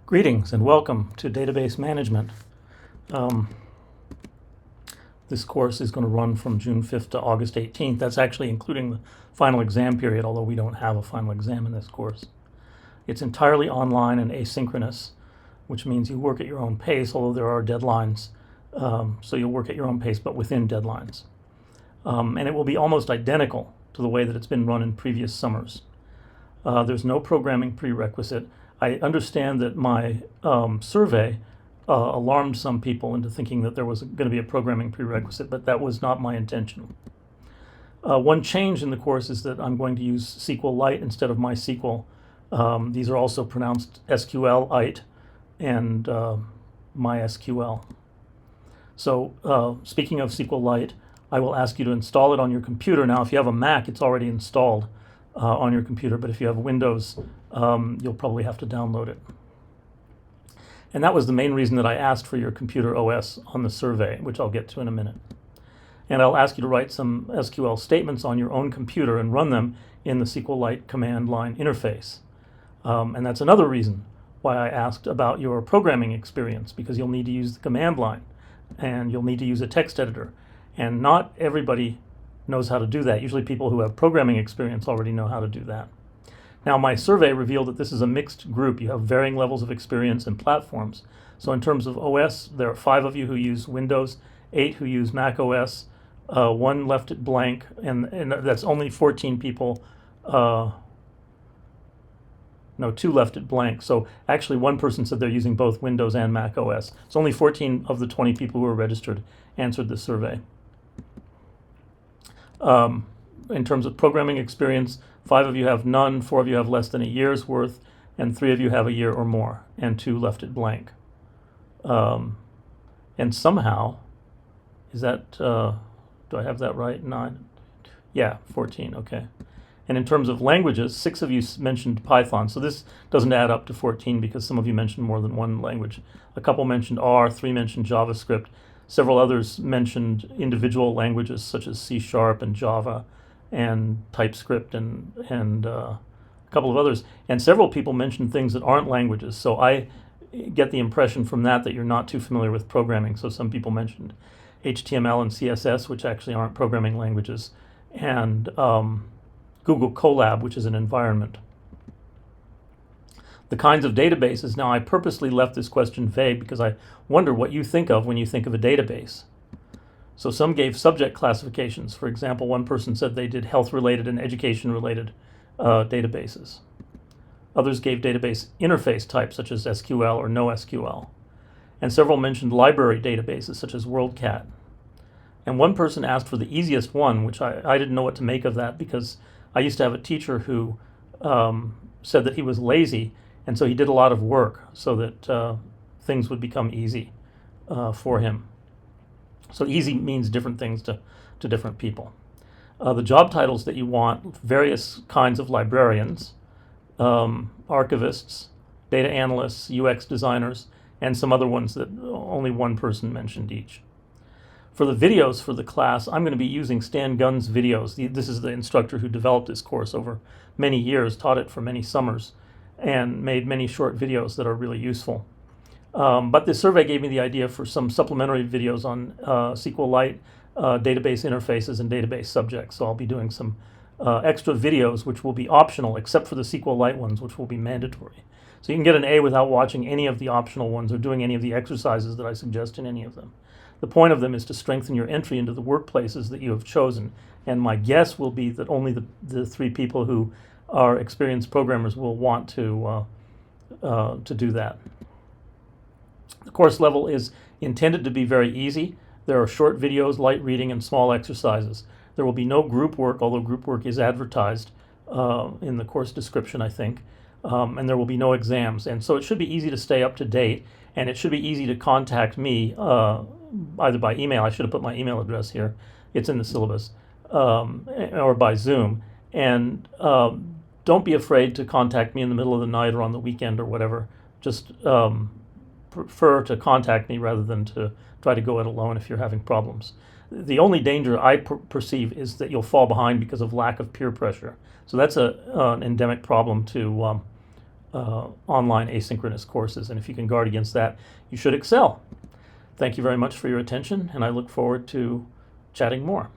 Greetings and welcome to Database Management. This course is going to run from June 5th to August 18th. That's actually including the final exam period, although we don't have a final exam in this course. It's entirely online and asynchronous, which means you work at your own pace, although there are deadlines. So you'll work at your own pace, but within deadlines. And it will be almost identical to the way that it's been run in previous summers. There's no programming prerequisite. I understand that my survey alarmed some people into thinking that there was going to be a programming prerequisite, but that was not my intention. One change in the course is that I'm going to use SQLite instead of MySQL. These are also pronounced SQLite and MySQL. So speaking of SQLite, I will ask you to install it on your computer. Now, if you have a Mac, it's already installed on your computer, but if you have Windows, you'll probably have to download it. And that was the main reason that I asked for your computer OS on the survey, which I'll get to in a minute. And I'll ask you to write some SQL statements on your own computer and run them in the SQLite command line interface. And that's another reason why I asked about your programming experience, because you'll need to use the command line and you'll need to use a text editor. And not everybody knows how to do that. Usually people who have programming experience already know how to do that. Now, my survey revealed that this is a mixed group. You have varying levels of experience and platforms. So in terms of OS, there are 5 of you who use Windows, 8 who use Mac OS, 1 left it blank, and that's only 14 people. No, 2 left it blank. So actually one person said they're using both Windows and Mac OS. So only 14 of the 20 people who were registered answered the survey. In terms of programming experience, 5 of you have none, 4 of you have less than a year's worth, and 3 of you have a year or more, and 2 left it blank. And somehow, is that, do I have that right? 9? Yeah, 14, okay. And in terms of languages, 6 of you mentioned Python, so this doesn't add up to 14 because some of you mentioned more than one language. A couple mentioned R, 3 mentioned JavaScript. Several others mentioned individual languages such as C# and Java and TypeScript and a couple of others. And several people mentioned things that aren't languages. So I get the impression from that you're not too familiar with programming. So some people mentioned HTML and CSS, which actually aren't programming languages, and Google Colab, which is an environment. The kinds of databases. Now, I purposely left this question vague because I wonder what you think of when you think of a database. So some gave subject classifications. For example, one person said they did health-related and education-related databases. Others gave database interface types, such as SQL or NoSQL. And several mentioned library databases, such as WorldCat. And one person asked for the easiest one, which I didn't know what to make of that because I used to have a teacher who said that he was lazy, and so he did a lot of work so that things would become easy for him. So easy means different things to different people. The job titles that you want: various kinds of librarians, archivists, data analysts, UX designers, and some other ones that only one person mentioned each. For the videos for the class, I'm going to be using Stan Gunn's videos. This is the instructor who developed this course over many years, taught it for many summers, and made many short videos that are really useful. But this survey gave me the idea for some supplementary videos on SQLite, database interfaces, and database subjects. So I'll be doing some extra videos which will be optional, except for the SQLite ones, which will be mandatory. So you can get an A without watching any of the optional ones or doing any of the exercises that I suggest in any of them. The point of them is to strengthen your entry into the workplaces that you have chosen. And my guess will be that only the 3 people who are experienced programmers will want to do that. The course level is intended to be very easy. There are short videos, light reading, and small exercises. There will be no group work, although group work is advertised in the course description, I think. And there will be no exams. And so it should be easy to stay up to date, and it should be easy to contact me either by email. I should have put my email address here. It's in the syllabus. Or by Zoom. And don't be afraid to contact me in the middle of the night or on the weekend or whatever. Just prefer to contact me rather than to try to go it alone if you're having problems. The only danger I perceive is that you'll fall behind because of lack of peer pressure. So that's an endemic problem to online asynchronous courses. And if you can guard against that, you should excel. Thank you very much for your attention, and I look forward to chatting more.